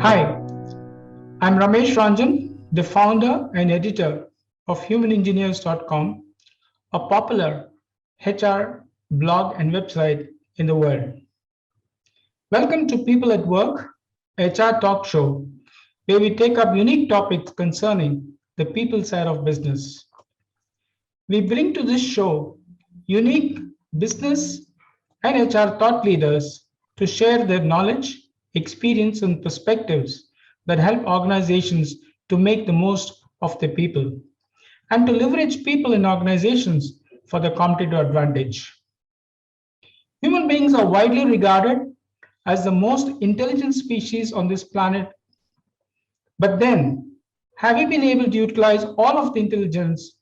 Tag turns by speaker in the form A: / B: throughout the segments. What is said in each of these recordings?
A: Hi, I'm Ramesh Ranjan, the founder and editor of humanengineers.com, a popular HR blog and website in the world. Welcome to People at Work, HR talk show, where we take up unique topics concerning the people side of business. We bring to this show unique business and HR thought leaders to share their knowledge, experience, and perspectives that help organizations to make the most of their people and to leverage people in organizations for their competitive advantage. Human beings are widely regarded as the most intelligent species on this planet, but then, have we been able to utilize all of the intelligence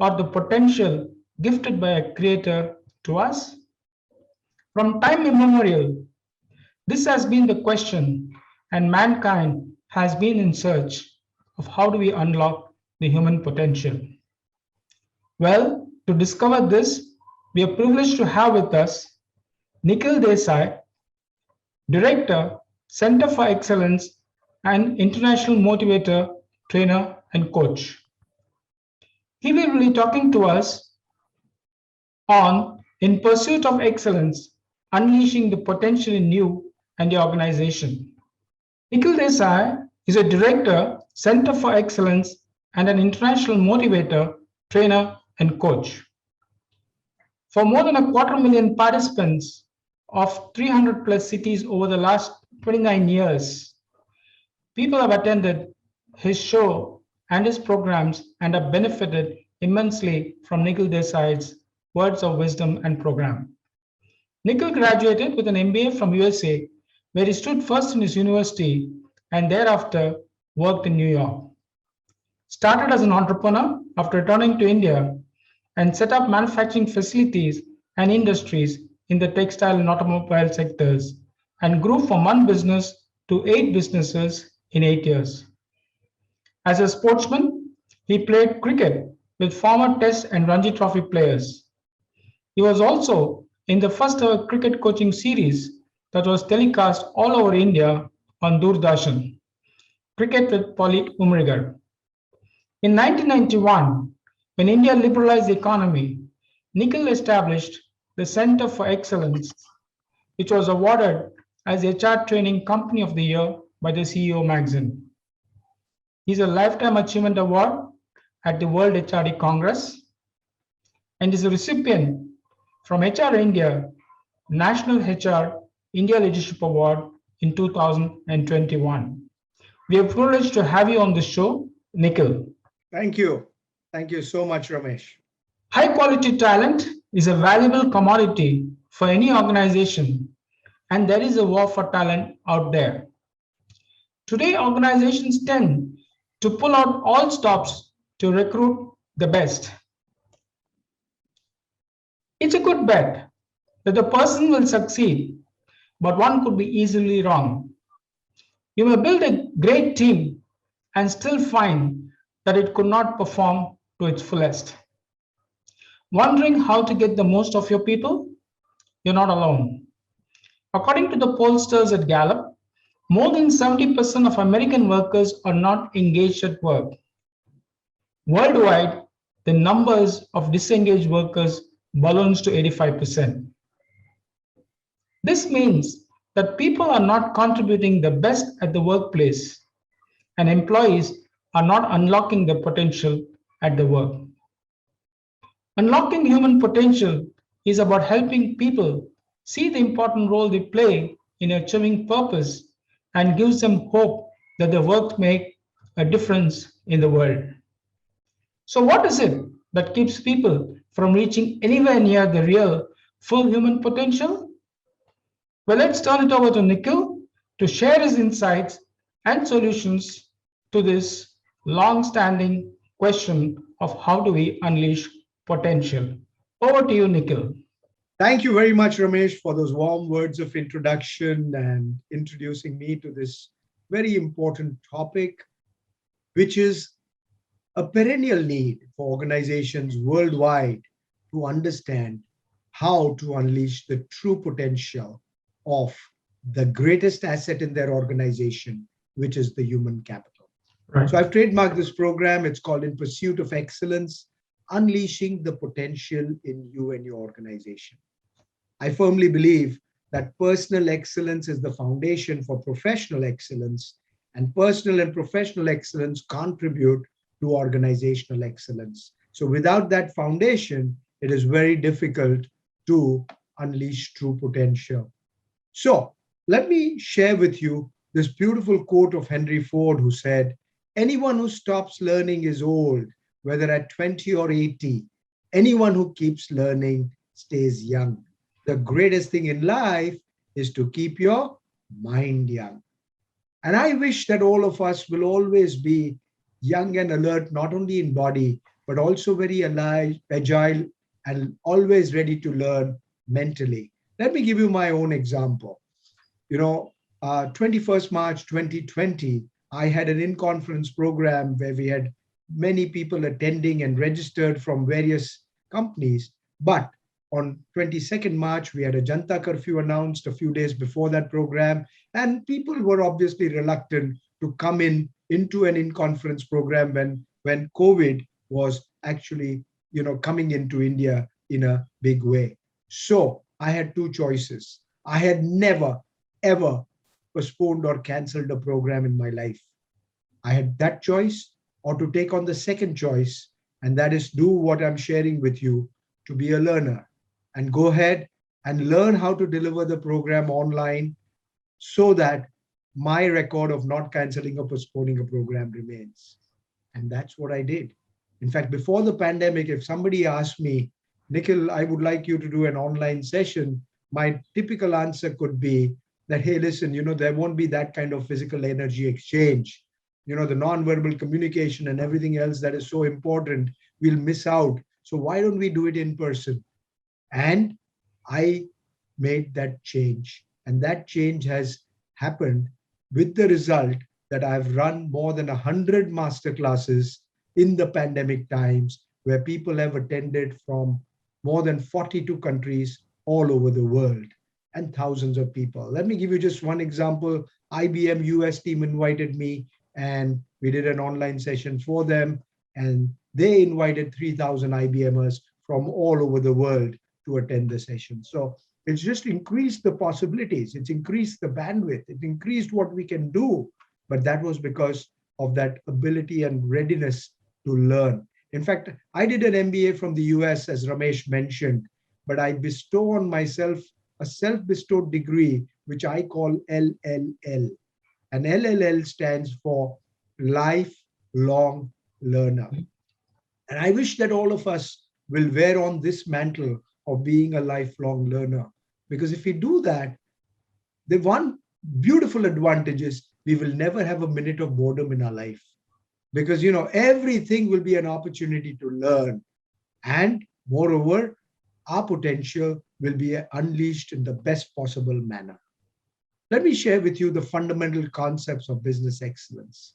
A: or the potential gifted by a creator to us? From time immemorial, this has been the question, and mankind has been in search of how do we unlock the human potential. Well, to discover this, we are privileged to have with us Nikhil Desai, Director, Center for Excellence and International Motivator, Trainer and Coach. He will be talking to us on In Pursuit of Excellence, Unleashing the Potential in You and Your Organization. Nikhil Desai is a Director, Center for Excellence and an International Motivator, Trainer and Coach. For more than 250,000 participants of 300 plus cities over the last 29 years, people have attended his show and his programs and have benefited immensely from Nikhil Desai's words of wisdom and program. Nikhil graduated with an MBA from USA, where he stood first in his university and thereafter worked in New York. Started as an entrepreneur after returning to India and set up manufacturing facilities and industries in the textile and automobile sectors and grew from one business to 8 businesses in 8 years. As a sportsman, he played cricket with former Test and Ranji Trophy players. He was also in the first ever cricket coaching series that was telecast all over India on Doordarshan, Cricket with Polly Umrigar. In 1991, when India liberalized the economy, Nikhil established the Center for Excellence, which was awarded as HR Training Company of the Year by the CEO magazine. He's a Lifetime Achievement Award at the World HRD Congress and is a recipient from HR India National HR India Leadership Award in 2021. We are privileged to have you on the show, Nikhil.
B: Thank you. Thank you so much, Ramesh.
A: High quality talent is a valuable commodity for any organization, and there is a war for talent out there. Today, organizations tend to pull out all stops to recruit the best. It's a good bet that the person will succeed, but one could be easily wrong. You may build a great team and still find that it could not perform to its fullest. Wondering how to get the most of your people? You're not alone. According to the pollsters at Gallup, more than 70% of American workers are not engaged at work. Worldwide, the numbers of disengaged workers balloons to 85%. This means that people are not contributing the best at the workplace, and employees are not unlocking their potential at the work. Unlocking human potential is about helping people see the important role they play in achieving purpose and gives them hope that their work make a difference in the world. So what is it that keeps people from reaching anywhere near the real full human potential? Well, let's turn it over to Nikhil to share his insights and solutions to this long-standing question of how do we unleash potential. Over to you, Nikhil.
B: Thank you very much, Ramesh, for those warm words of introduction and introducing me to this very important topic, which is a perennial need for organizations worldwide to understand how to unleash the true potential of the greatest asset in their organization, which is the human capital.
A: Right.
B: So I've trademarked this program. It's called In Pursuit of Excellence, Unleashing the Potential in You and Your Organization. I firmly believe that personal excellence is the foundation for professional excellence, and personal and professional excellence contribute to organizational excellence. So without that foundation, it is very difficult to unleash true potential. So let me share with you this beautiful quote of Henry Ford, who said, "Anyone who stops learning is old, whether at 20 or 80. Anyone who keeps learning stays young. The greatest thing in life is to keep your mind young." And I wish that all of us will always be young and alert, not only in body, but also very alive, agile, and always ready to learn mentally. Let me give you my own example. You know, 21st March 2020, I had an in-conference program where we had many people attending and registered from various companies. But on 22nd March, we had a Janta curfew announced a few days before that program, and people were obviously reluctant to come into an in-conference program when COVID was actually, coming into India in a big way. So I had two choices. I had never, ever postponed or canceled a program in my life. I had that choice, or to take on the second choice, and that is do what I'm sharing with you, to be a learner and go ahead and learn how to deliver the program online so that my record of not canceling or postponing a program remains. And that's what I did. In fact, before the pandemic, if somebody asked me, "Nikhil, I would like you to do an online session," my typical answer could be that, "Hey, listen, there won't be that kind of physical energy exchange. The non-verbal communication and everything else that is so important, we'll miss out. So why don't we do it in person?" And I made that change. And that change has happened with the result that I've run more than 100 masterclasses in the pandemic times, where people have attended from more than 42 countries all over the world, and thousands of people. Let me give you just one example. IBM US team invited me, and we did an online session for them, and they invited 3,000 IBMers from all over the world to attend the session. So it's just increased the possibilities. It's increased the bandwidth. It increased what we can do. But that was because of that ability and readiness to learn. In fact, I did an MBA from the US, as Ramesh mentioned, but I bestow on myself a self-bestowed degree, which I call LLL. And LLL stands for Lifelong Learner. And I wish that all of us will wear on this mantle of being a lifelong learner. Because if we do that, the one beautiful advantage is we will never have a minute of boredom in our life. Because, everything will be an opportunity to learn. And moreover, our potential will be unleashed in the best possible manner. Let me share with you the fundamental concepts of business excellence.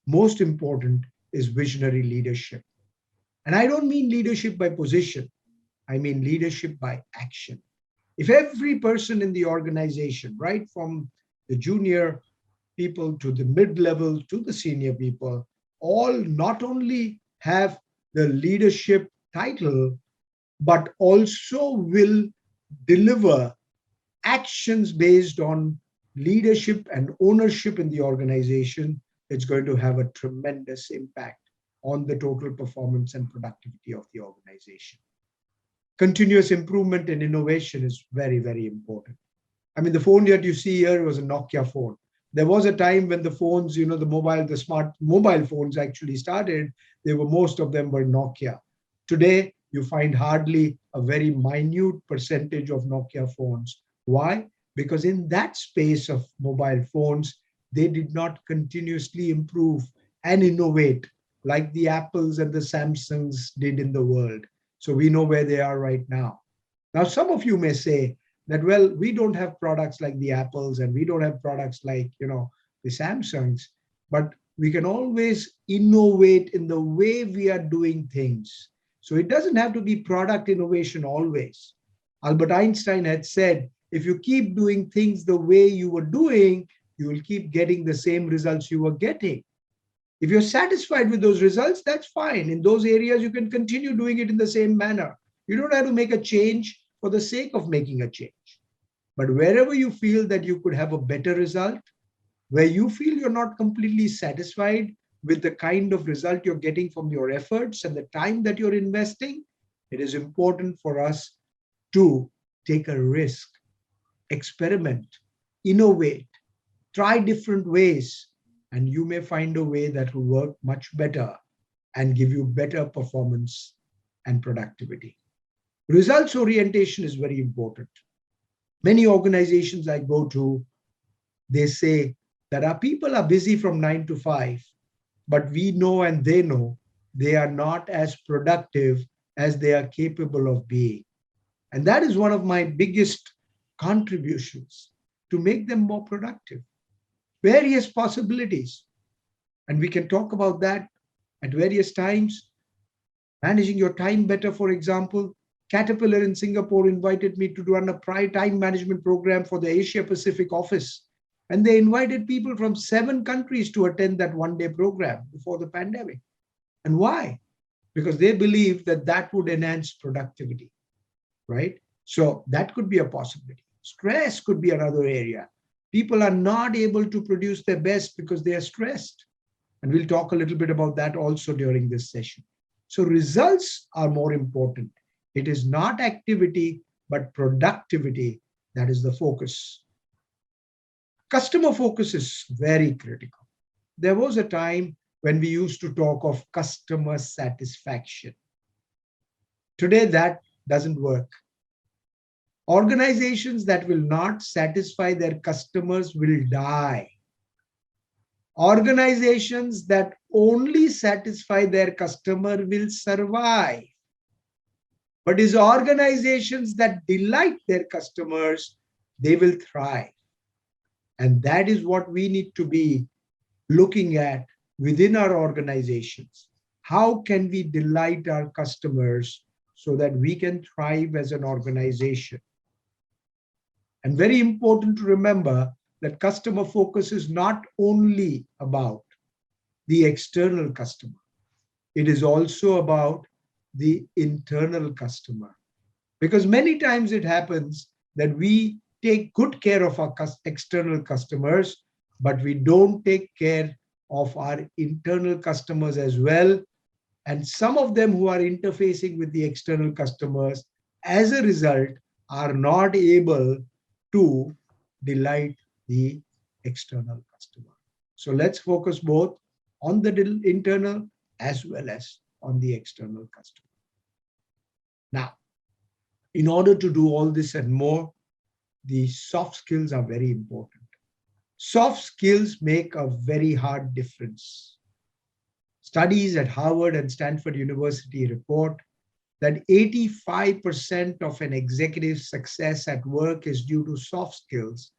B: Most important is visionary leadership. And I don't mean leadership by position. I mean leadership by action. If every person in the organization, right from the junior people to the mid-level to the senior people, all not only have the leadership title, but also will deliver actions based on leadership and ownership in the organization, it's going to have a tremendous impact on the total performance and productivity of the organization. Continuous improvement and innovation is very, very important. I mean, the phone that you see here was a Nokia phone. There was a time when the phones, the smart mobile phones actually started, most of them were Nokia. Today, you find hardly a very minute percentage of Nokia phones. Why? Because in that space of mobile phones, they did not continuously improve and innovate like the Apples and the Samsungs did in the world. So we know where they are right now. Now, some of you may say that, well, we don't have products like the Apples and we don't have products like, the Samsungs, but we can always innovate in the way we are doing things. So it doesn't have to be product innovation always. Albert Einstein had said, if you keep doing things the way you were doing, you will keep getting the same results you were getting. If you're satisfied with those results, that's fine. In those areas, you can continue doing it in the same manner. You don't have to make a change for the sake of making a change. But wherever you feel that you could have a better result, where you feel you're not completely satisfied with the kind of result you're getting from your efforts and the time that you're investing, it is important for us to take a risk, experiment, innovate, try different ways, and you may find a way that will work much better and give you better performance and productivity. Results orientation is very important. Many organizations I go to, they say that our people are busy from 9 to 5, but we know and they know they are not as productive as they are capable of being. And that is one of my biggest contributions to make them more productive. Various possibilities. And we can talk about that at various times. Managing your time better, for example. Caterpillar in Singapore invited me to run a time management program for the Asia Pacific office. And they invited people from 7 countries to attend that one-day program before the pandemic. And why? Because they believe that that would enhance productivity, right? So that could be a possibility. Stress could be another area. People are not able to produce their best because they are stressed. And we'll talk a little bit about that also during this session. So results are more important. It is not activity, but productivity that is the focus. Customer focus is very critical. There was a time when we used to talk of customer satisfaction. Today, that doesn't work. Organizations that will not satisfy their customers will die. Organizations that only satisfy their customer will survive. But these organizations that delight their customers, they will thrive. And that is what we need to be looking at within our organizations. How can we delight our customers so that we can thrive as an organization? And very important to remember that customer focus is not only about the external customer. It is also about the internal customer. Because many times it happens that we take good care of our external customers, but we don't take care of our internal customers as well. And some of them who are interfacing with the external customers, as a result, are not able to delight the external customer. So let's focus both on the internal as well as on the external customer. Now, in order to do all this and more, the soft skills are very important. Soft skills make a very hard difference. Studies at Harvard and Stanford University report that 85% of an executive's success at work is due to soft skills.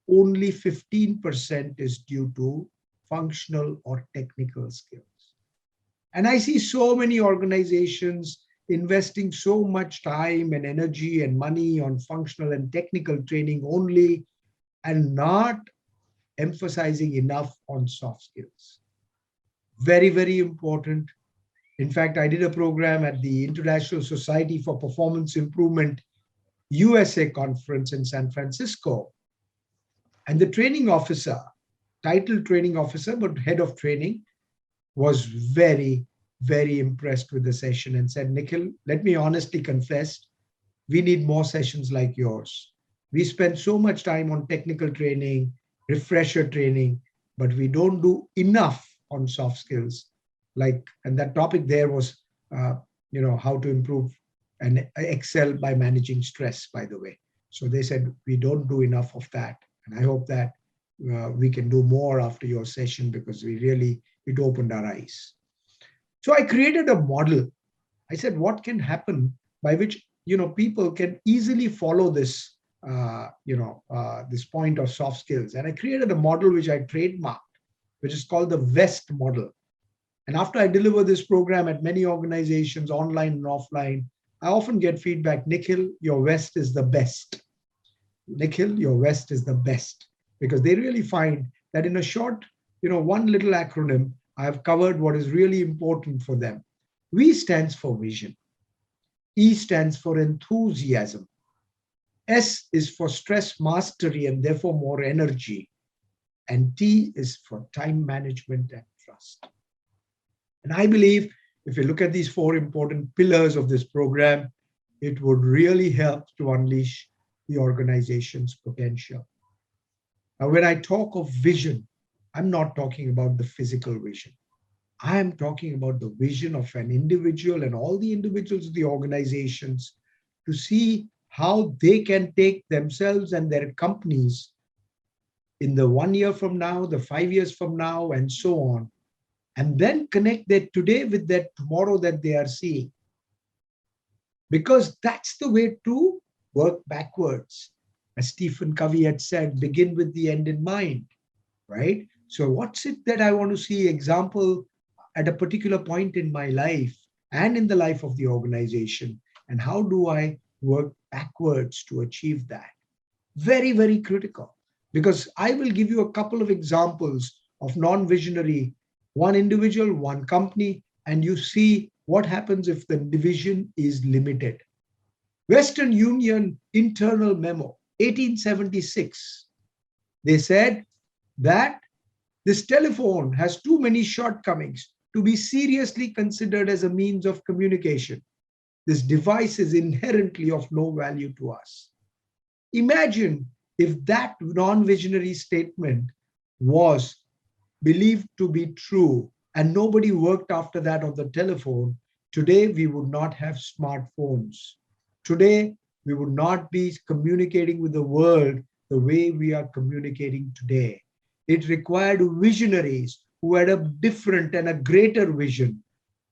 B: Only 15% is due to functional or technical skills. And I see so many organizations investing so much time and energy and money on functional and technical training only, and not emphasizing enough on soft skills. Very, very important. In fact, I did a program at the International Society for Performance Improvement USA conference in San Francisco. And the training officer, titled training officer, but head of training, was very, very impressed with the session and said, Nikhil, let me honestly confess, we need more sessions like yours. We spend so much time on technical training, refresher training, but we don't do enough on soft skills. And that topic there was, how to improve and excel by managing stress, by the way. So they said, we don't do enough of that. And I hope that we can do more after your session, because it opened our eyes. So I created a model. I said, what can happen by which, people can easily follow this, this point of soft skills. And I created a model which I trademarked, which is called the VEST model. And after I deliver this program at many organizations, online and offline, I often get feedback, Nikhil, your VEST is the best. Nikhil, your VEST is the best. because they really find that in a short, one little acronym, I have covered what is really important for them. V stands for vision. E stands for enthusiasm. S is for stress mastery and therefore more energy. And T is for time management and trust. And I believe if you look at these four important pillars of this program, it would really help to unleash the organization's potential. Now, when I talk of vision, I'm not talking about the physical vision. I am talking about the vision of an individual and all the individuals of the organizations to see how they can take themselves and their companies in the 1 year from now, the 5 years from now, and so on, and then connect their today with their tomorrow that they are seeing. Because that's the way to work backwards. As Stephen Covey had said, begin with the end in mind, right? So what's it that I want to see example at a particular point in my life and in the life of the organization? And how do I work backwards to achieve that? Very, very critical. Because I will give you a couple of examples of non-visionary, one individual, one company, and you see what happens if the division is limited. Western Union internal memo, 1876. They said that this telephone has too many shortcomings to be seriously considered as a means of communication. This device is inherently of no value to us. Imagine if that non-visionary statement was believed to be true and nobody worked after that on the telephone. Today, we would not have smartphones. Today, we would not be communicating with the world the way we are communicating today. It required visionaries who had a different and a greater vision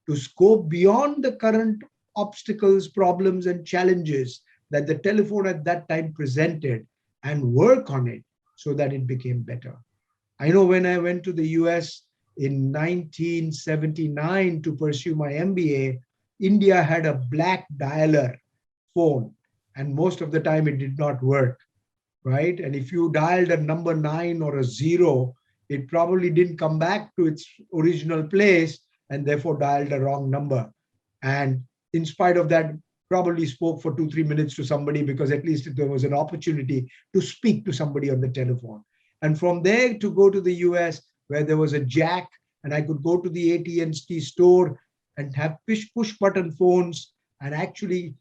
B: to scope beyond the current obstacles, problems, and challenges that the telephone at that time presented and work on it so that it became better. I know when I went to the US in 1979 to pursue my MBA, India had a black dialer phone, and most of the time it did not work, right? And if you dialed a number 9 or a 0, it probably didn't come back to its original place and therefore dialed a wrong number. And in spite of that, probably spoke for 2-3 minutes to somebody because at least there was an opportunity to speak to somebody on the telephone. And from there to go to the US where there was a jack and I could go to the AT&T store and have push button phones and actually,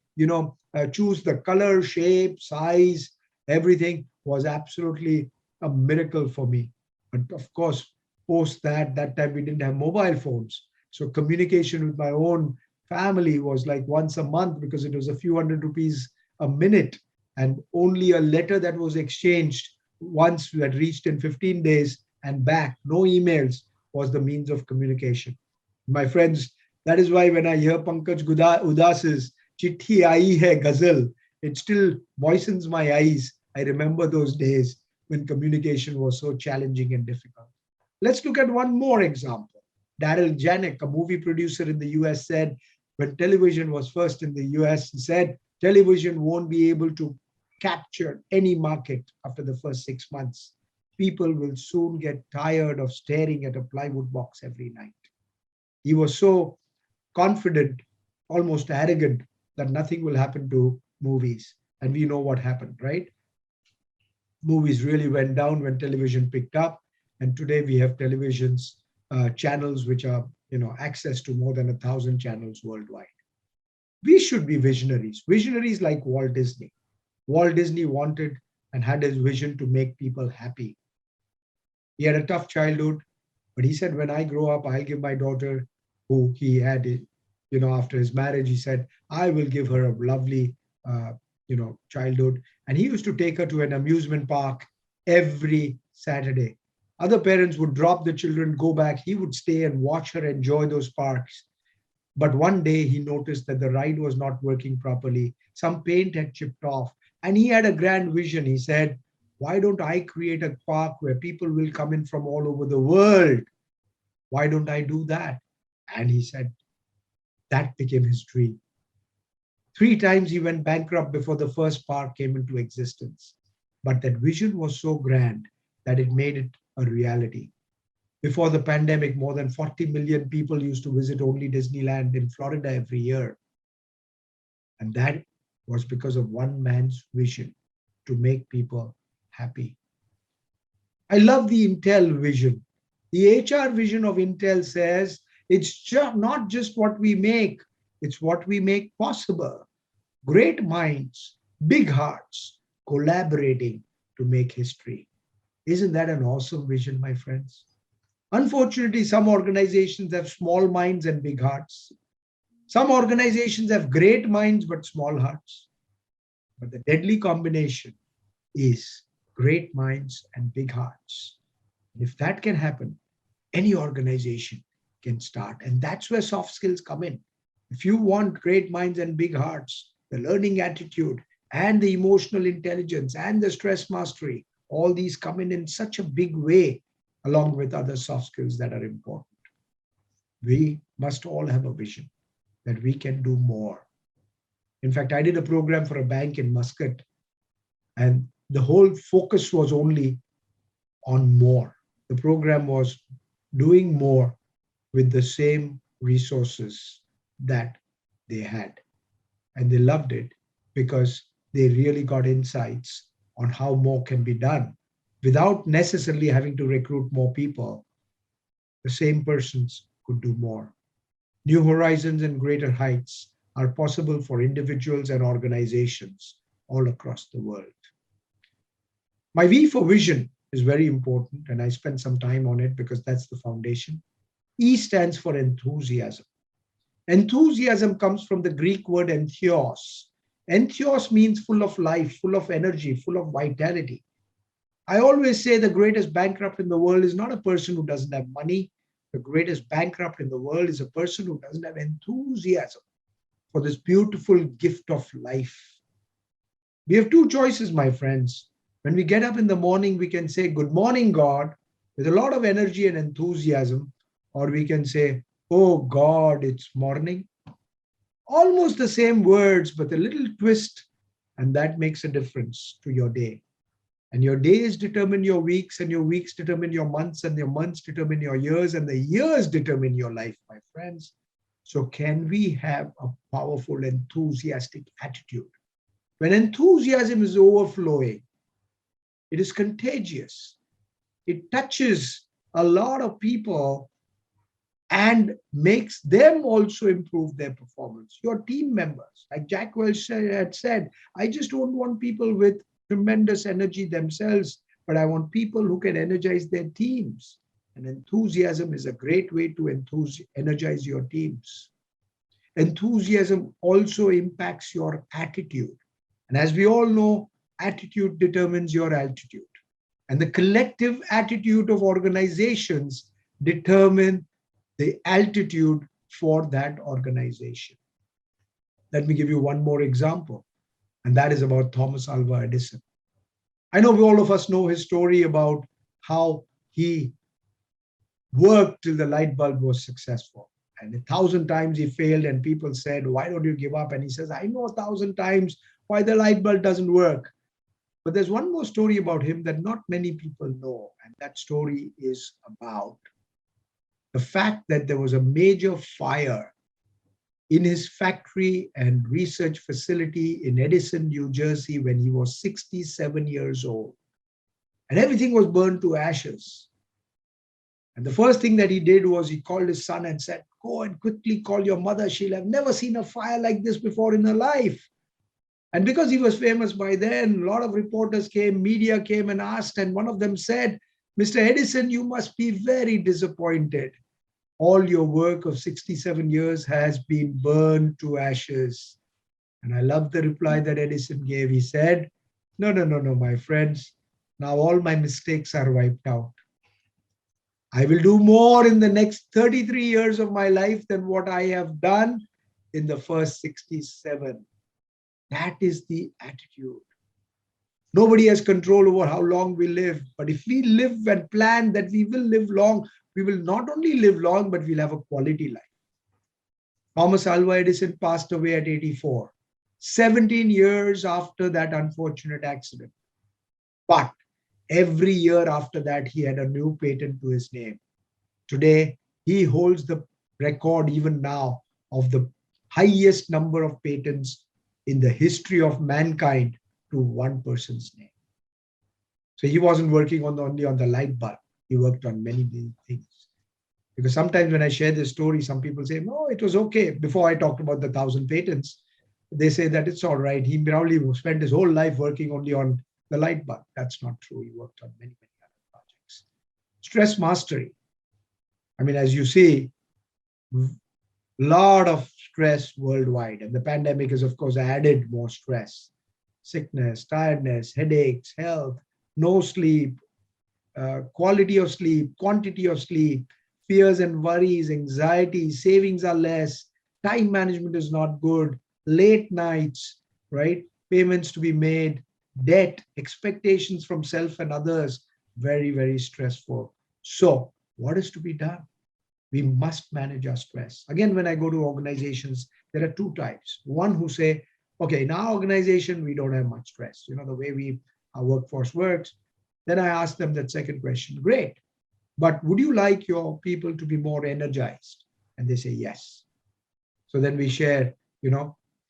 B: choose the color, shape, size, everything was absolutely a miracle for me. But of course, post that time we didn't have mobile phones. So communication with my own family was like once a month because it was a few hundred rupees a minute and only a letter that was exchanged once that reached in 15 days and back, no emails, was the means of communication. My friends, that is why when I hear Pankaj Udas's Chithi Aayi Hai Ghazal, it still moistens my eyes. I remember those days when communication was so challenging and difficult. Let's look at one more example. Daryl Janik, a movie producer in the US, said when television was first in the US, he said, television won't be able to capture any market after the first 6 months. People will soon get tired of staring at a plywood box every night. He was so confident, almost arrogant, that nothing will happen to movies. And we know what happened, right? Movies really went down when television picked up. And today we have televisions, channels which are, access to more than 1,000 channels worldwide. We should be visionaries, visionaries like Walt Disney. Walt Disney wanted and had his vision to make people happy. He had a tough childhood, but he said, when I grow up, I'll give my daughter, who he had, after his marriage, he said, I will give her a lovely, childhood. And he used to take her to an amusement park every Saturday. Other parents would drop the children, go back. He would stay and watch her enjoy those parks. But one day he noticed that the ride was not working properly. Some paint had chipped off. And he had a grand vision. He said, why don't I create a park where people will come in from all over the world? Why don't I do that? And he said, that became his dream. 3 times he went bankrupt before the first park came into existence. But that vision was so grand that it made it a reality. Before the pandemic, more than 40 million people used to visit only Disneyland in Florida every year. And that was because of one man's vision to make people happy. I love the Intel vision. The HR vision of Intel says it's not just what we make, it's what we make possible. Great minds, big hearts, collaborating to make history. Isn't that an awesome vision, my friends? Unfortunately, some organizations have small minds and big hearts. Some organizations have great minds but small hearts. But the deadly combination is great minds and big hearts. And if that can happen, any organization can start. And that's where soft skills come in. If you want great minds and big hearts, the learning attitude and the emotional intelligence and the stress mastery, all these come in such a big way, along with other soft skills that are important. We must all have a vision that we can do more. In fact, I did a program for a bank in Muscat, and the whole focus was only on more. The program was doing more with the same resources that they had. And they loved it because they really got insights on how more can be done without necessarily having to recruit more people. The same persons could do more. New horizons and greater heights are possible for individuals and organizations all across the world. My V for vision is very important, and I spent some time on it because that's the foundation. E stands for enthusiasm. Enthusiasm comes from the Greek word entheos. Entheos means full of life, full of energy, full of vitality. I always say the greatest bankrupt in the world is not a person who doesn't have money. The greatest bankrupt in the world is a person who doesn't have enthusiasm for this beautiful gift of life. We have two choices, my friends. When we get up in the morning, we can say, "Good morning, God," with a lot of energy and enthusiasm, or we can say, "Oh God, it's morning." Almost the same words, but a little twist, and that makes a difference to your day. And your days determine your weeks, and your weeks determine your months, and your months determine your years, and the years determine your life, my friends. So can we have a powerful, enthusiastic attitude? When enthusiasm is overflowing, it is contagious. It touches a lot of people and makes them also improve their performance. Your team members, like Jack Welch had said, I just don't want people with tremendous energy themselves, but I want people who can energize their teams. And enthusiasm is a great way to energize your teams. Enthusiasm also impacts your attitude. And as we all know, attitude determines your altitude. And the collective attitude of organizations determine the altitude for that organization. Let me give you one more example, and that is about Thomas Alva Edison. I know all of us know his story about how he worked till the light bulb was successful. And 1,000 times he failed, and people said, "Why don't you give up?" And he says, "I know 1,000 times why the light bulb doesn't work." But there's one more story about him that not many people know, and that story is about the fact that there was a major fire in his factory and research facility in Edison, New Jersey, when he was 67 years old. And everything was burned to ashes. And the first thing that he did was he called his son and said, "Go and quickly call your mother. She'll have never seen a fire like this before in her life." And because he was famous by then, a lot of reporters came, media came and asked, and one of them said, "Mr. Edison, you must be very disappointed. All your work of 67 years has been burned to ashes." And I love the reply that Edison gave. He said, no, my friends. Now all my mistakes are wiped out. I will do more in the next 33 years of my life than what I have done in the first 67. That is the attitude. Nobody has control over how long we live. But if we live and plan that we will live long, we will not only live long, but we'll have a quality life. Thomas Alva Edison passed away at 84, 17 years after that unfortunate accident. But Every year after that, he had a new patent to his name. Today, he holds the record even now of the highest number of patents in the history of mankind to one person's name. So he wasn't working only on the light bulb. He worked on many, many things. Because sometimes when I share this story, some people say, no, it was okay. Before I talked about the 1,000 patents, they say that it's all right. He probably spent his whole life working only on the light bulb. That's not true. He worked on many, many other projects. Stress mastery. I mean, as you see, lot of stress worldwide. And the pandemic has, of course, added more stress. Sickness, tiredness, headaches, health, no sleep, quality of sleep, quantity of sleep, fears and worries, anxiety, savings are less, time management is not good, late nights, right? Payments to be made, debt, expectations from self and others, very, very stressful. So, what is to be done? We must manage our stress. Again, when I go to organizations, there are two types. One who say, okay, in our organization, we don't have much stress. You know, the way our workforce works. Then I ask them that second question, great, but would you like your people to be more energized? And they say yes. So then we share,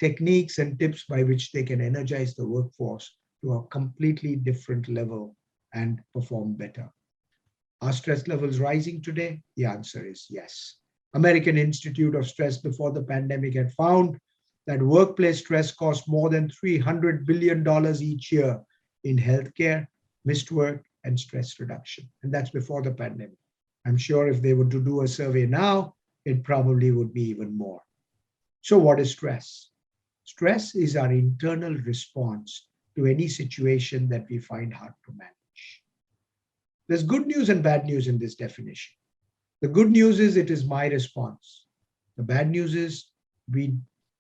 B: techniques and tips by which they can energize the workforce to a completely different level and perform better. Are stress levels rising today? The answer is yes. American Institute of Stress before the pandemic had found that workplace stress costs more than $300 billion each year in healthcare, missed work, and stress reduction. And that's before the pandemic. I'm sure if they were to do a survey now, it probably would be even more. So what is stress? Stress is our internal response to any situation that we find hard to manage. There's good news and bad news in this definition. The good news is it is my response. The bad news is we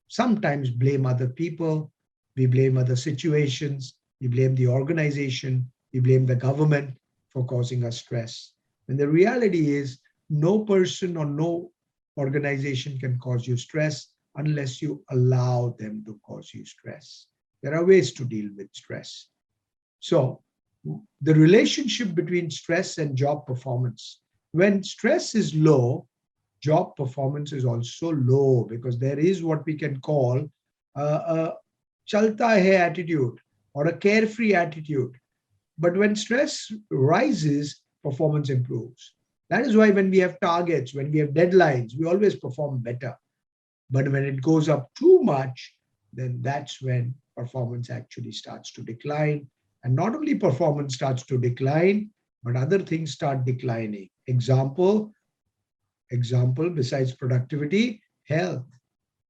B: sometimes blame other people, we blame other situations, we blame the organization, we blame the government for causing us stress. And the reality is no person or no organization can cause you stress unless you allow them to cause you stress. There are ways to deal with stress. So the relationship between stress and job performance. When stress is low, job performance is also low because there is what we can call a chalta hai attitude or a carefree attitude. But when stress rises, performance improves. That is why when we have targets, when we have deadlines, we always perform better. But when it goes up too much, then that's when performance actually starts to decline. And not only performance starts to decline, but other things start declining. Example, besides productivity, health.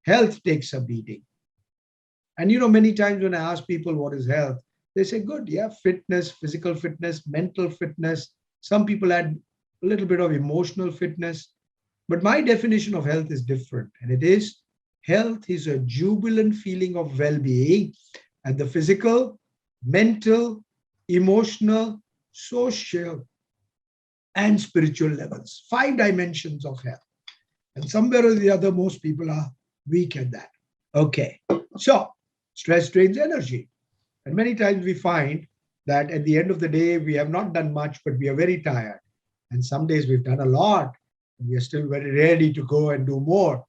B: Health takes a beating. And many times when I ask people what is health, they say, good, yeah, fitness, physical fitness, mental fitness. Some people add a little bit of emotional fitness. But my definition of health is different. And it is, health is a jubilant feeling of well-being at the physical, mental, emotional, social, and spiritual levels. 5 dimensions of health. And somewhere or the other, most people are weak at that. Okay, so stress drains energy. And many times we find that at the end of the day, we have not done much, but we are very tired. And some days we've done a lot, and we are still very ready to go and do more.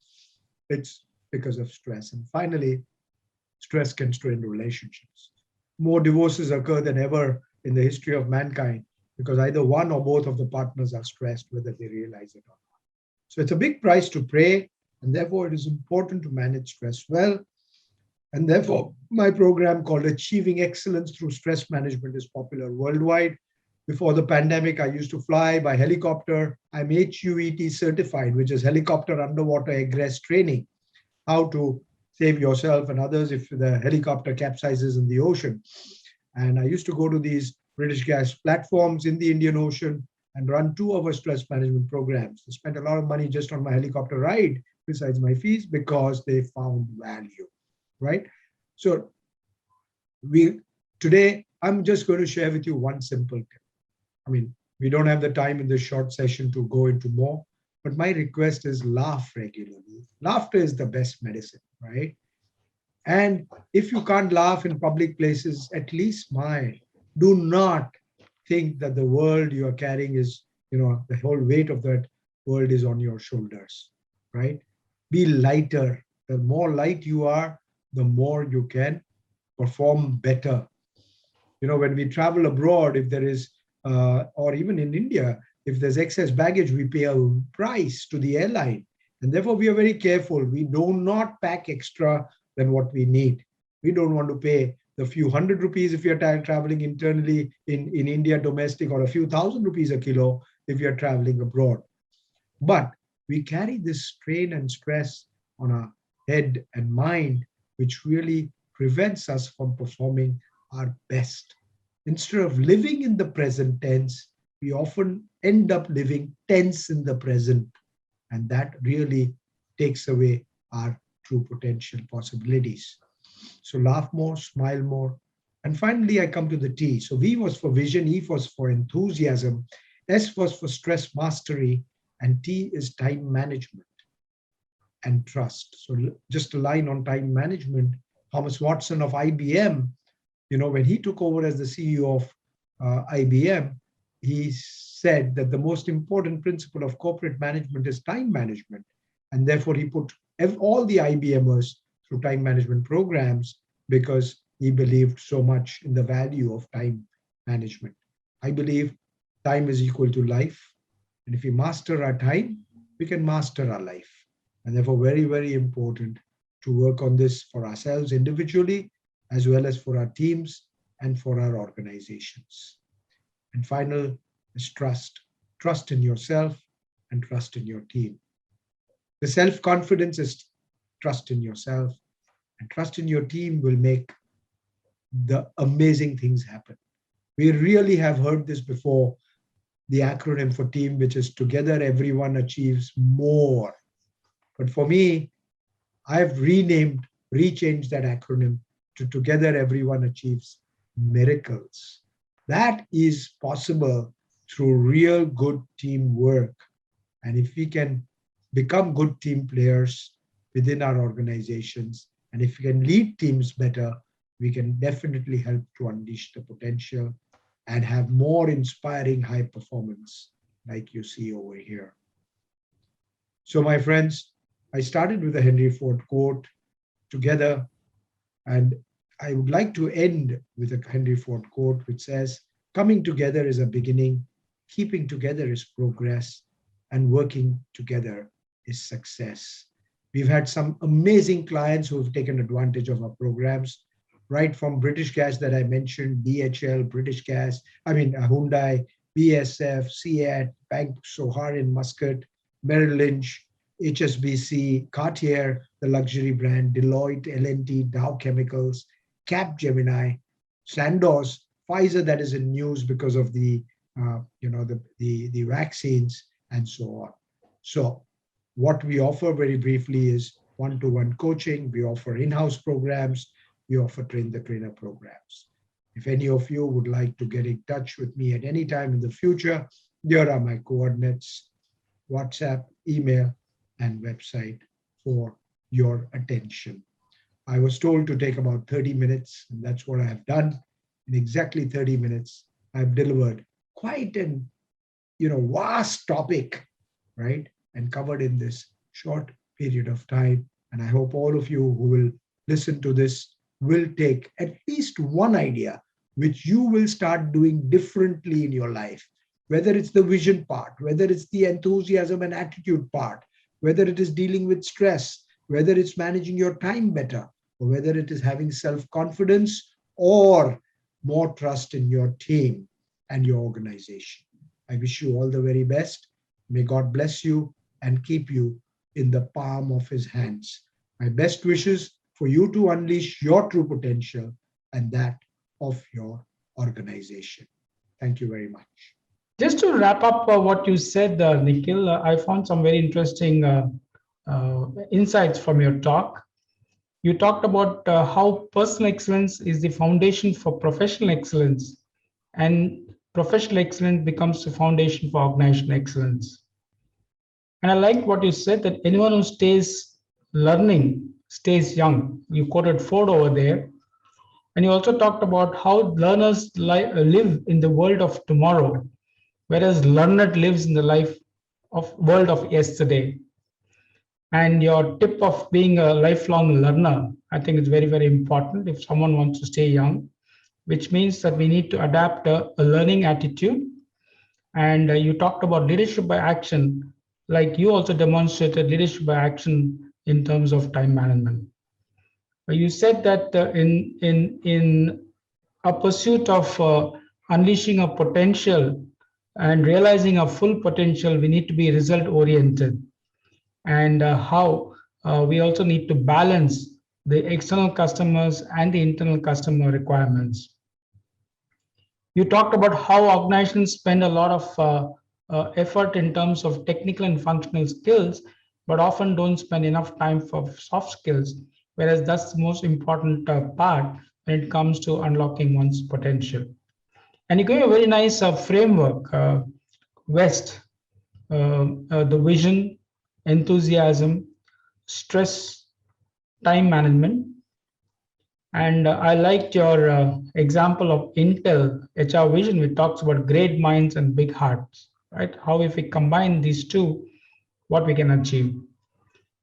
B: It's because of stress. And finally, stress can strain relationships. More divorces occur than ever in the history of mankind because either one or both of the partners are stressed, whether they realize it or not. So it's a big price to pay, and therefore it is important to manage stress well. And therefore, my program called Achieving Excellence Through Stress Management is popular worldwide. Before the pandemic, I used to fly by helicopter. I'm HUET certified, which is Helicopter Underwater Egress Training, how to save yourself and others if the helicopter capsizes in the ocean. And I used to go to these British gas platforms in the Indian Ocean and run 2-hour stress management programs. I spent a lot of money just on my helicopter ride, besides my fees, because they found value, right? So today, I'm just going to share with you one simple tip. I mean, we don't have the time in this short session to go into more, but my request is laugh regularly. Laughter is the best medicine, right? And if you can't laugh in public places, at least smile. Do not think that the world you are carrying is, the whole weight of that world is on your shoulders, right? Be lighter. The more light you are, the more you can perform better. When we travel abroad, if there is, or even in India, if there's excess baggage, we pay a price to the airline. And therefore, we are very careful. We do not pack extra than what we need. We don't want to pay the few hundred rupees if you're traveling internally in India domestic, or a few thousand rupees a kilo if you're traveling abroad. But we carry this strain and stress on our head and mind, which really prevents us from performing our best. Instead of living in the present tense, we often end up living tense in the present. And that really takes away our true potential possibilities. So laugh more, smile more. And finally, I come to the T. So V was for vision, E was for enthusiasm, S was for stress mastery, and T is time management and trust. So just a line on time management. Thomas Watson of IBM, when he took over as the CEO of IBM, he said that the most important principle of corporate management is time management. And therefore, he put all the IBMers through time management programs because he believed so much in the value of time management. I believe time is equal to life. And if we master our time, we can master our life. And therefore, very, very important to work on this for ourselves individually, as well as for our teams and for our organizations. And final is trust. Trust in yourself and trust in your team. The self-confidence is trust in yourself, and trust in your team will make the amazing things happen. We really have heard this before, the acronym for team, which is together everyone achieves more. But for me, I've rechanged that acronym to together everyone achieves miracles. That is possible through real good teamwork. And if we can become good team players within our organizations, and if we can lead teams better, we can definitely help to unleash the potential and have more inspiring high performance like you see over here. So my friends, I started with a Henry Ford quote, together, and I would like to end with a Henry Ford quote which says, coming together is a beginning, keeping together is progress, and working together is success. We've had some amazing clients who have taken advantage of our programs, right from British Gas that I mentioned, DHL, Hyundai, BSF, CEAT, Bank Sohar in Muscat, Merrill Lynch, HSBC, Cartier, the luxury brand, Deloitte, L&T, Dow Chemicals, Capgemini, Sandoz, Pfizer that is in news because of the vaccines and so on. So what we offer very briefly is one-to-one coaching. We offer in-house programs. We offer train-the-trainer programs. If any of you would like to get in touch with me at any time in the future, here are my coordinates, WhatsApp, email, and website for your attention. I was told to take about 30 minutes, and that's what I have done. In exactly 30 minutes, I've delivered quite an vast topic, right? And covered in this short period of time. And I hope all of you who will listen to this will take at least one idea which you will start doing differently in your life, whether it's the vision part, whether it's the enthusiasm and attitude part, whether it is dealing with stress, whether it's managing your time better, or whether it is having self-confidence or more trust in your team and your organization. I wish you all the very best. May God bless you and keep you in the palm of his hands. My best wishes for you to unleash your true potential and that of your organization. Thank you very much.
A: Just to wrap up what you said, Nikhil, I found some very interesting insights from your talk. You talked about how personal excellence is the foundation for professional excellence, and professional excellence becomes the foundation for organizational excellence. And I liked what you said, that anyone who stays learning stays young. You quoted Ford over there. And you also talked about how learners live in the world of tomorrow, whereas learner lives in the life of world of yesterday. And your tip of being a lifelong learner, I think is very, very important if someone wants to stay young, which means that we need to adapt a learning attitude. And you talked about leadership by action, like you also demonstrated leadership by action in terms of time management. You said that in a pursuit of unleashing a potential and realizing a full potential, we need to be result oriented, and how we also need to balance the external customers and the internal customer requirements. You talked about how organizations spend a lot of effort in terms of technical and functional skills, but often don't spend enough time for soft skills, whereas that's the most important part when it comes to unlocking one's potential. And you gave a very nice framework, West, the vision, enthusiasm, stress, time management. And I liked your example of Intel HR Vision, which talks about great minds and big hearts, right? How if we combine these two, what we can achieve.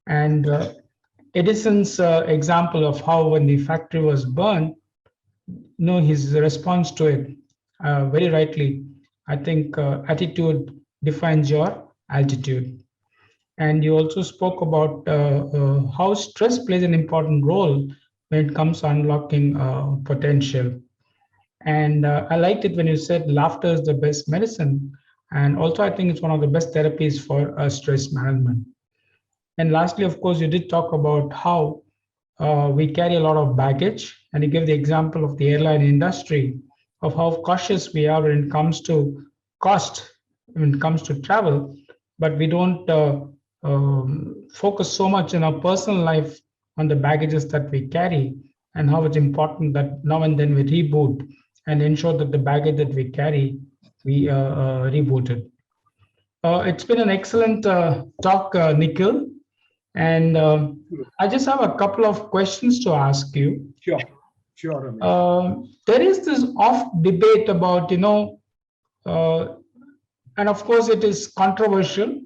A: And Edison's example of how when the factory was burned, his response to it, very rightly, I think attitude defines your altitude. And you also spoke about how stress plays an important role when it comes to unlocking potential. And I liked it when you said laughter is the best medicine. And also, I think it's one of the best therapies for stress management. And lastly, of course, you did talk about how we carry a lot of baggage. And you gave the example of the airline industry of how cautious we are when it comes to cost, when it comes to travel, but we don't focus so much in our personal life on the baggages that we carry, and how it's important that now and then we reboot and ensure that the baggage that we carry, we reboot it. It's been an excellent talk, Nikhil, and I just have a couple of questions to ask you.
B: Sure, sure, Ramesh.
A: There is this oft debate about, and of course it is controversial.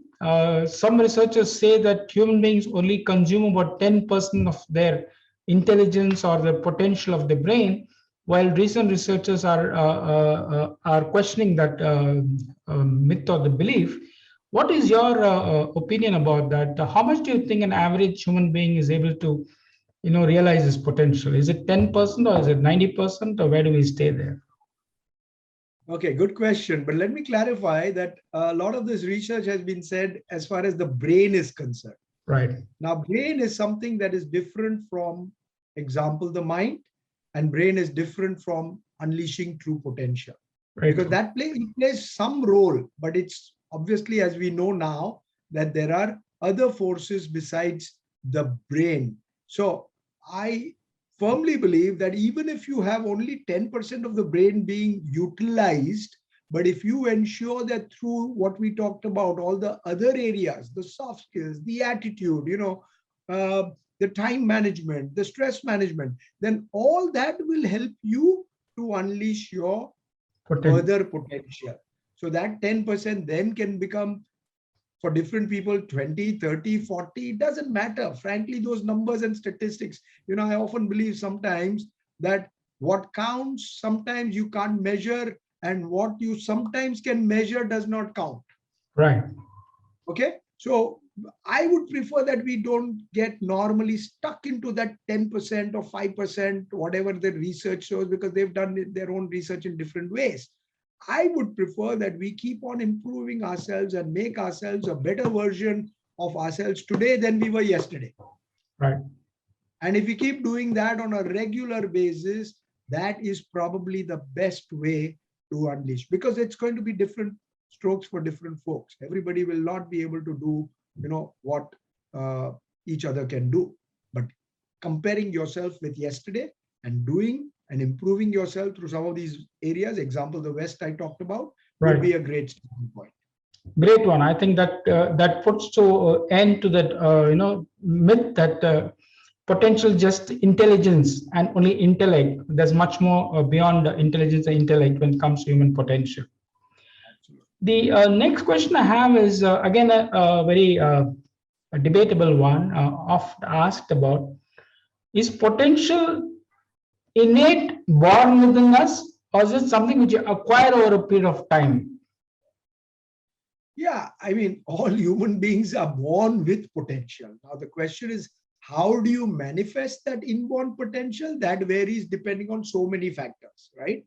A: Some researchers say that human beings only consume about 10% of their intelligence or the potential of the brain, while recent researchers are questioning that myth or the belief. What is your opinion about that? How much do you think an average human being is able to, realize his potential? Is it 10% or is it 90%, or where do we stay there?
B: Okay, good question. But let me clarify that a lot of this research has been said as far as the brain is concerned.
A: Right.
B: Now, brain is something that is different from, example, the mind, and brain is different from unleashing true potential. Right. Because that plays some role, but it's obviously, as we know now, that there are other forces besides the brain. So I firmly believe that even if you have only 10% of the brain being utilized, but if you ensure that through what we talked about, all the other areas, the soft skills, the attitude, the time management, the stress management, then all that will help you to unleash your further potential. So that 10% then can become, for different people, 20, 30, 40, it doesn't matter. Frankly, those numbers and statistics, I often believe sometimes that what counts, sometimes you can't measure, and what you sometimes can measure does not count.
A: Right.
B: Okay. So I would prefer that we don't get normally stuck into that 10% or 5%, whatever the research shows, because they've done their own research in different ways. I would prefer that we keep on improving ourselves and make ourselves a better version of ourselves today than we were yesterday.
A: Right.
B: And if we keep doing that on a regular basis, that is probably the best way to unleash, because it's going to be different strokes for different folks. Everybody will not be able to do, what each other can do. But comparing yourself with yesterday and doing and improving yourself through some of these areas, example, the West I talked about, would be a great starting point.
A: Great one. I think that that puts to end to that myth that potential just intelligence and only intellect. There's much more beyond intelligence and intellect when it comes to human potential. The next question I have is again a very a debatable one, oft asked about: is potential innate, born within us, or is it something which you acquire over a period of time?
B: Yeah, I mean, all human beings are born with potential. Now, the question is, how do you manifest that inborn potential? That varies depending on so many factors, right?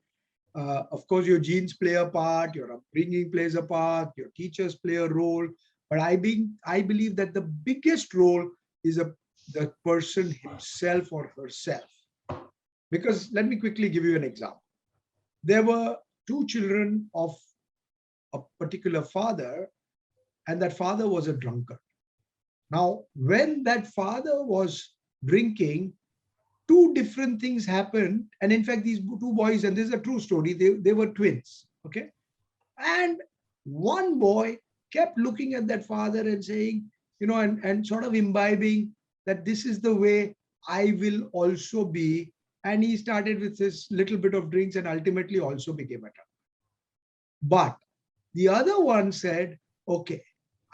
B: Of course, your genes play a part, your upbringing plays a part, your teachers play a role. But I believe that the biggest role is the person himself or herself. Because let me quickly give you an example. There were two children of a particular father, and that father was a drunkard. Now, when that father was drinking, two different things happened. And in fact, these two boys, and this is a true story, they were twins. Okay. And one boy kept looking at that father and saying, and sort of imbibing that this is the way I will also be. And he started with this little bit of drinks and ultimately also became a drunk. But the other one said, okay,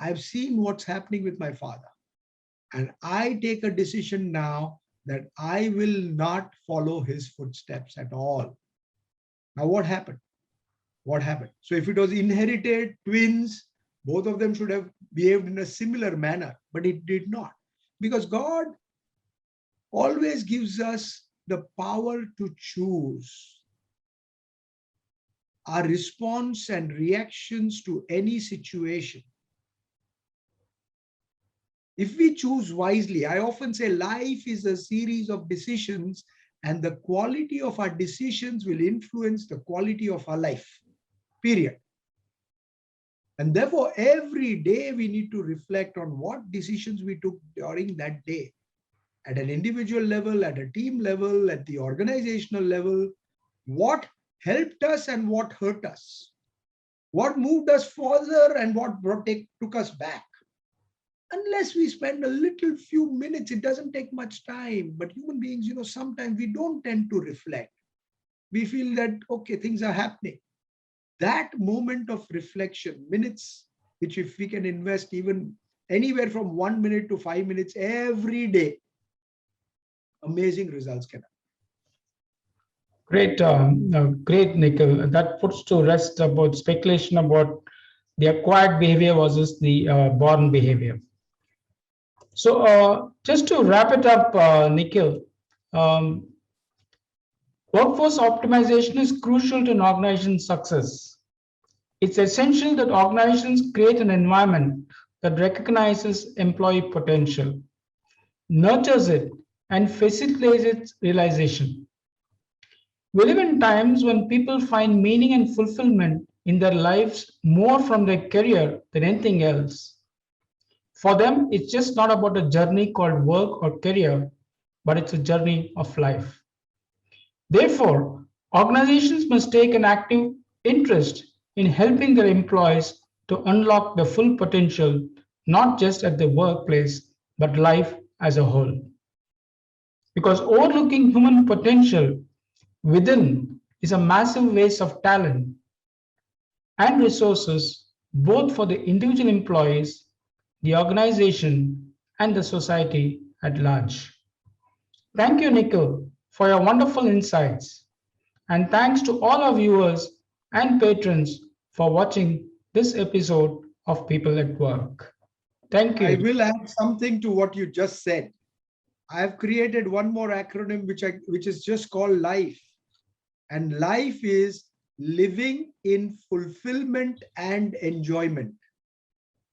B: I've seen what's happening with my father. And I take a decision now that I will not follow his footsteps at all. Now, what happened? What happened? So if it was inherited, twins, both of them should have behaved in a similar manner, but it did not. Because God always gives us the power to choose our response and reactions to any situation. If we choose wisely, I often say life is a series of decisions, and the quality of our decisions will influence the quality of our life, period. And therefore, every day we need to reflect on what decisions we took during that day, at an individual level, at a team level, at the organizational level, what helped us and what hurt us, what moved us further and what took us back. Unless we spend a little few minutes, it doesn't take much time. But human beings, sometimes we don't tend to reflect. We feel that, okay, things are happening. That moment of reflection, minutes, which if we can invest even anywhere from 1 minute to 5 minutes every day, amazing results can happen.
A: Great, great, Nikhil. That puts to rest about speculation about the acquired behavior versus the born behavior. So just to wrap it up, Nikhil, um, workforce optimization is crucial to an organization's success. It's essential that organizations create an environment that recognizes employee potential, nurtures it, and facilitates its realization. We live in times when people find meaning and fulfillment in their lives more from their career than anything else. For them, it's just not about a journey called work or career, but it's a journey of life. Therefore, organizations must take an active interest in helping their employees to unlock their full potential, not just at the workplace, but life as a whole. Because overlooking human potential within is a massive waste of talent and resources, both for the individual employees, the organization, and the society at large. Thank you, Nikhil, for your wonderful insights. And thanks to all our viewers and patrons for watching this episode of People at Work. Thank
B: I
A: you.
B: will add something to what you just said. I have created one more acronym which is just called LIFE. And life is living in fulfillment and enjoyment.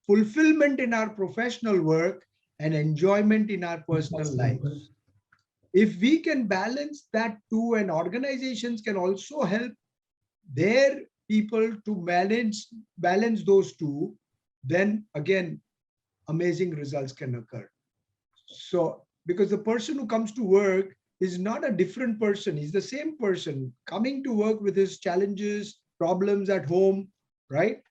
B: Fulfillment in our professional work and enjoyment in our personal lives. If we can balance that too, and organizations can also help their people to balance those two, then again, amazing results can occur. So, because the person who comes to work is not a different person, he's the same person coming to work with his challenges, problems at home, right?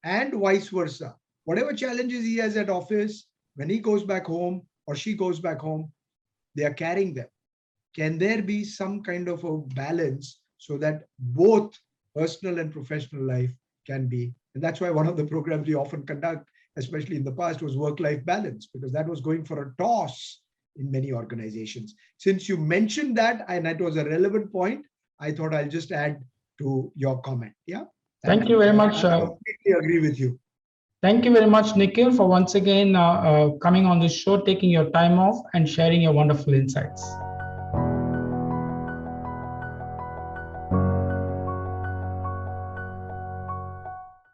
B: And vice versa. Whatever challenges he has at office, when he goes back home or she goes back home, they are carrying them. Can there be some kind of a balance so that both personal and professional life can be? And that's why one of the programs we often conduct, especially in the past, was work-life balance, because that was going for a toss in many organizations. Since you mentioned that, and that was a relevant point, I thought I'll just add to your comment. Yeah.
A: Thank you very much.
B: I completely agree with you.
A: Thank you very much, Nikhil, for once again coming on this show, taking your time off and sharing your wonderful insights.